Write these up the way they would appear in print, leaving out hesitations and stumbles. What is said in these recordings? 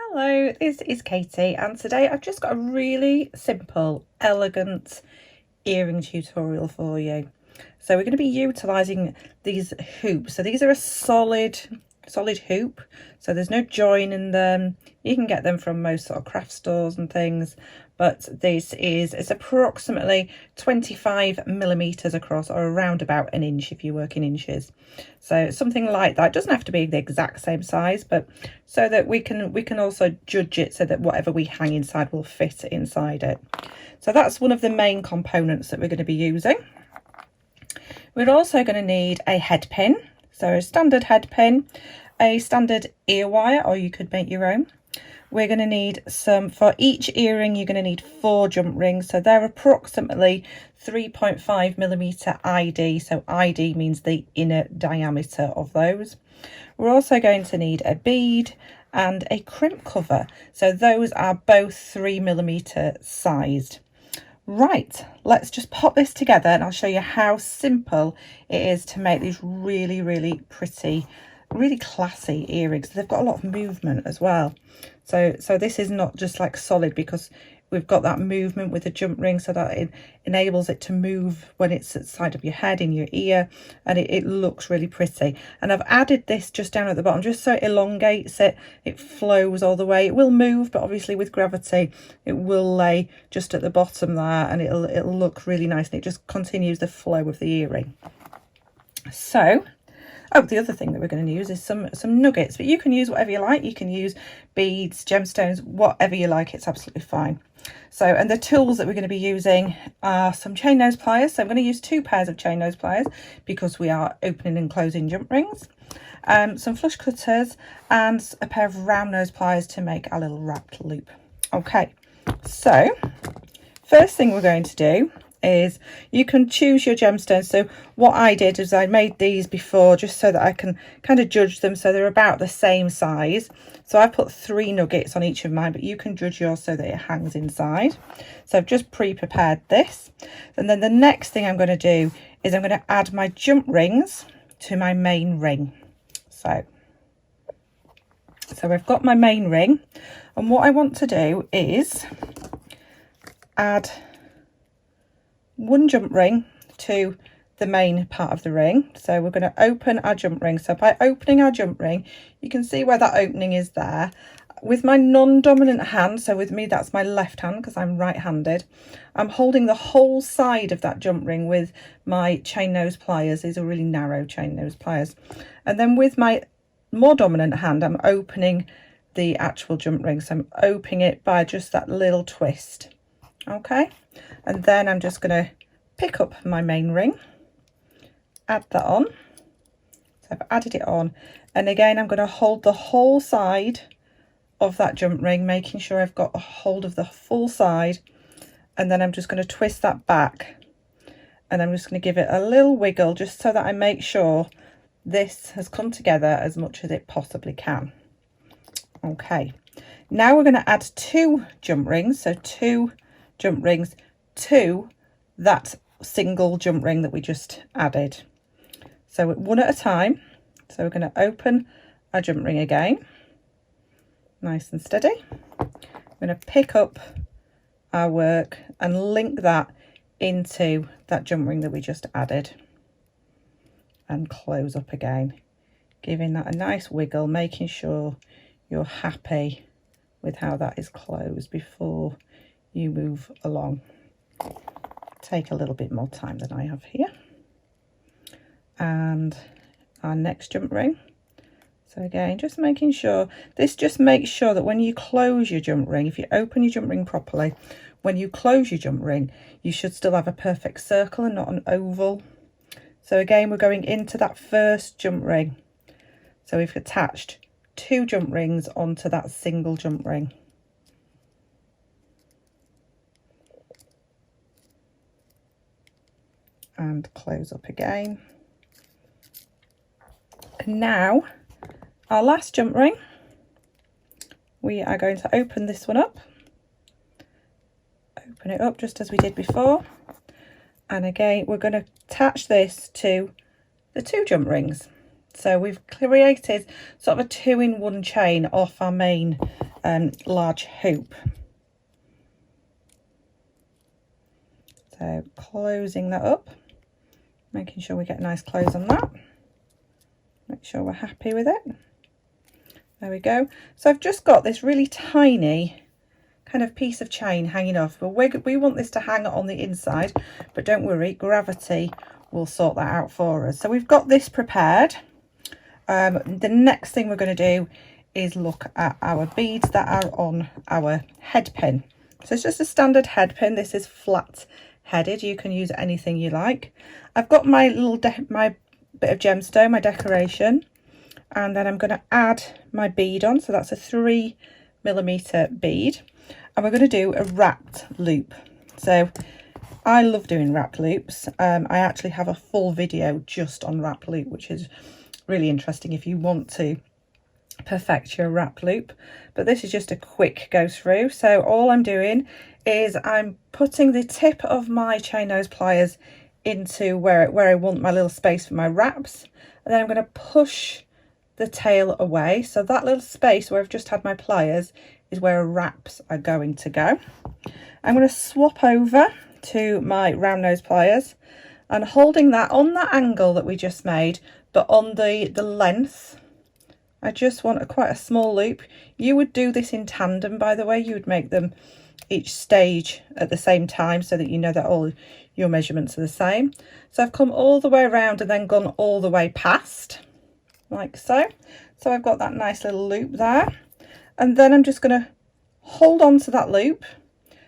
Hello, this is Katie, and today I've just got a really simple, elegant earring tutorial for you. So we're going to be utilising these hoops. So these are a solid hoop, so there's no join in them. You can get them from most sort of craft stores and things, but it's approximately 25 millimeters across, or around about an inch if you work in inches. So something like that. It doesn't have to be the exact same size, but so that we can also judge it so that whatever we hang inside will fit inside it. So that's one of the main components that we're going to be using. We're also going to need a head pin, so a standard head pin, a standard ear wire, or you could make your own. We're going to need for each earring you're going to need 4 jump rings, so they're approximately 3.5 millimeter ID, so ID means the inner diameter of those. We're also going to need a bead and a crimp cover, so those are both 3 millimeter sized. Right, let's just pop this together and I'll show you how simple it is to make these really pretty, really classy earrings. They've got a lot of movement as well. So this is not just like solid, because we've got that movement with the jump ring, so that it enables it to move when it's at the side of your head, in your ear, and it looks really pretty. And I've added this just down at the bottom just so it elongates it, it flows all the way. It will move, but obviously with gravity it will lay just at the bottom there, and it'll look really nice, and it just continues the flow of the earring. So the other thing that we're going to use is some nuggets, but you can use whatever you like. You can use beads, gemstones, whatever you like, it's absolutely fine. So, and the tools that we're going to be using are some chain nose pliers. So I'm going to use 2 pairs of chain nose pliers because we are opening and closing jump rings. Some flush cutters and a pair of round nose pliers to make our little wrapped loop. Okay, so first thing we're going to do is you can choose your gemstones. So what I did is I made these before just so that I can kind of judge them, so they're about the same size. So I put 3 nuggets on each of mine, but you can judge yours so that it hangs inside. So I've just pre-prepared this, and then the next thing I'm going to do is I'm going to add my jump rings to my main ring. So I've got my main ring, and what I want to do is add 1 jump ring to the main part of the ring. So we're going to open our jump ring. So by opening our jump ring, you can see where that opening is there. With my non-dominant hand, so with me that's my left hand because I'm right-handed, I'm holding the whole side of that jump ring with my chain nose pliers. These are really narrow chain nose pliers. And then with my more dominant hand, I'm opening the actual jump ring. So I'm opening it by just that little twist. Okay, and then I'm just going to pick up my main ring, add that on. So I've added it on, and again I'm going to hold the whole side of that jump ring, making sure I've got a hold of the full side, and then I'm just going to twist that back, and I'm just going to give it a little wiggle just so that I make sure this has come together as much as it possibly can. Okay, now we're going to add 2 jump rings, so 2 jump rings to that single jump ring that we just added. So 1 at a time. So we're going to open our jump ring again, nice and steady. We're going to pick up our work and link that into that jump ring that we just added, and close up again, giving that a nice wiggle, making sure you're happy with how that is closed before you move along. Take a little bit more time than I have here. And our next jump ring. So again, just making sure, this just makes sure that when you close your jump ring, if you open your jump ring properly, when you close your jump ring, you should still have a perfect circle and not an oval. So again, we're going into that first jump ring. So we've attached 2 jump rings onto that single jump ring. And close up again. And now our last jump ring, we are going to open this one up, open it up just as we did before, and again we're going to attach this to the 2 jump rings. So we've created sort of a 2-in-1 chain off our main large hoop. So closing that up, making sure we get a nice close on that. Make sure we're happy with it. There we go. So I've just got this really tiny kind of piece of chain hanging off, but we want this to hang on the inside, but don't worry, gravity will sort that out for us. So we've got this prepared. The next thing we're going to do is look at our beads that are on our head pin. So it's just a standard head pin. This is flat headed. You can use anything you like. I've got my my bit of gemstone, my decoration, and then I'm going to add my bead on. So that's a 3mm bead, and we're going to do a wrapped loop. So I love doing wrapped loops. I actually have a full video just on wrap loop, which is really interesting if you want to perfect your wrap loop, but this is just a quick go through. So all I'm doing is I'm putting the tip of my chain nose pliers into where I want my little space for my wraps, and then I'm going to push the tail away. So that little space where I've just had my pliers is where wraps are going to go. I'm going to swap over to my round nose pliers and holding that on that angle that we just made, but on the length, I just want quite a small loop. You would do this in tandem, by the way. You would make them each stage at the same time so that you know that all your measurements are the same. So I've come all the way around and then gone all the way past, like so. So I've got that nice little loop there. And then I'm just going to hold on to that loop.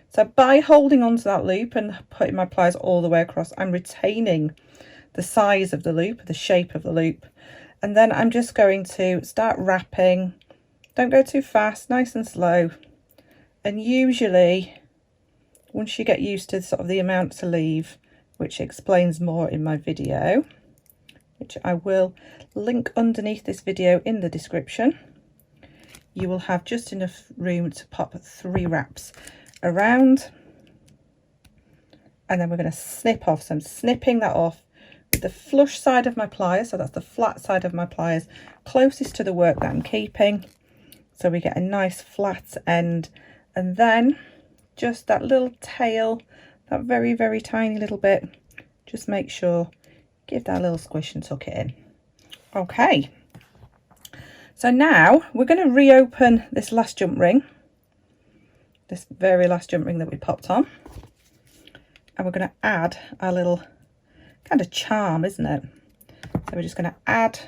So by holding on to that loop and putting my pliers all the way across, I'm retaining the size of the loop, the shape of the loop. And then I'm just going to start wrapping. Don't go too fast, nice and slow. And usually, once you get used to sort of the amount to leave, which explains more in my video, which I will link underneath this video in the description, you will have just enough room to pop 3 wraps around. And then we're going to snip off. So I'm snipping that off with the flush side of my pliers, so that's the flat side of my pliers closest to the work that I'm keeping, so we get a nice flat end. And then just that little tail, that very, very tiny little bit, just make sure, give that a little squish and tuck it in. Okay, so now we're going to reopen this last jump ring, this very last jump ring that we popped on, and we're going to add our little kind of charm, isn't it? So we're just going to add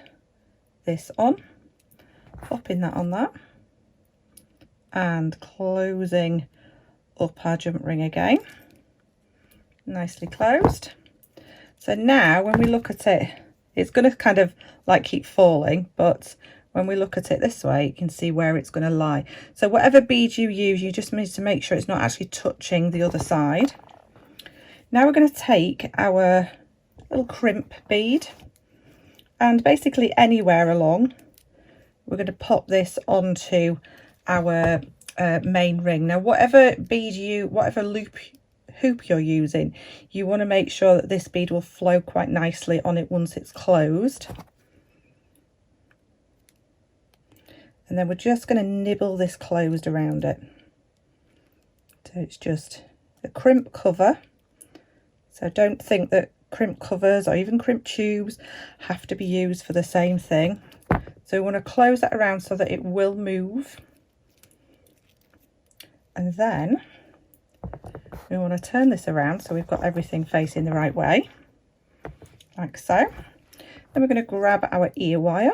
this on, popping that on that, and closing up our jump ring again, nicely closed. So now when we look at it, it's going to kind of like keep falling, but when we look at it this way, you can see where it's going to lie. So whatever bead you use, you just need to make sure it's not actually touching the other side. Now we're going to take our little crimp bead, and basically anywhere along, we're going to pop this onto our main ring. Now whatever hoop you're using, you want to make sure that this bead will flow quite nicely on it once it's closed. And then we're just going to nibble this closed around it. So it's just a crimp cover. So don't think that crimp covers or even crimp tubes have to be used for the same thing. So we want to close that around so that it will move. And then we want to turn this around so we've got everything facing the right way, like so. Then we're going to grab our ear wire.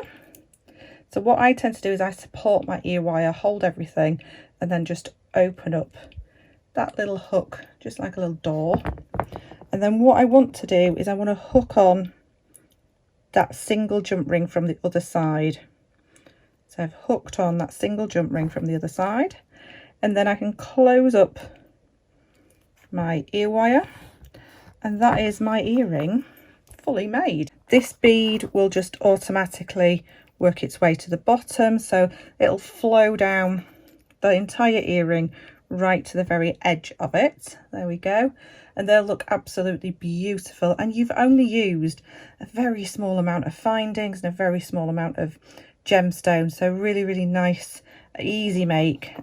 So what I tend to do is I support my ear wire, hold everything, and then just open up that little hook, just like a little door. And then what I want to do is I want to hook on that single jump ring from the other side. So I've hooked on that single jump ring from the other side, and then I can close up my ear wire, and that is my earring fully made. This bead will just automatically work its way to the bottom, so it'll flow down the entire earring right to the very edge of it. There we go. And they'll look absolutely beautiful, and you've only used a very small amount of findings and a very small amount of gemstone. So really, really nice, easy make,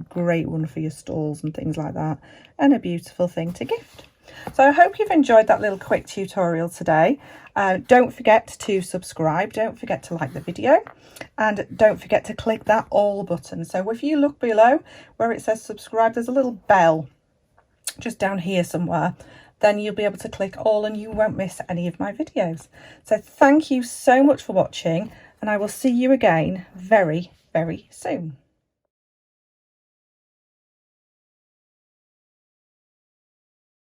great one for your stalls and things like that, and a beautiful thing to gift. So I hope you've enjoyed that little quick tutorial today. Don't forget to subscribe, don't forget to like the video, and don't forget to click that all button. So if you look below where it says subscribe, there's a little bell just down here somewhere. Then you'll be able to click all and you won't miss any of my videos. So thank you so much for watching, and I will see you again very, very soon.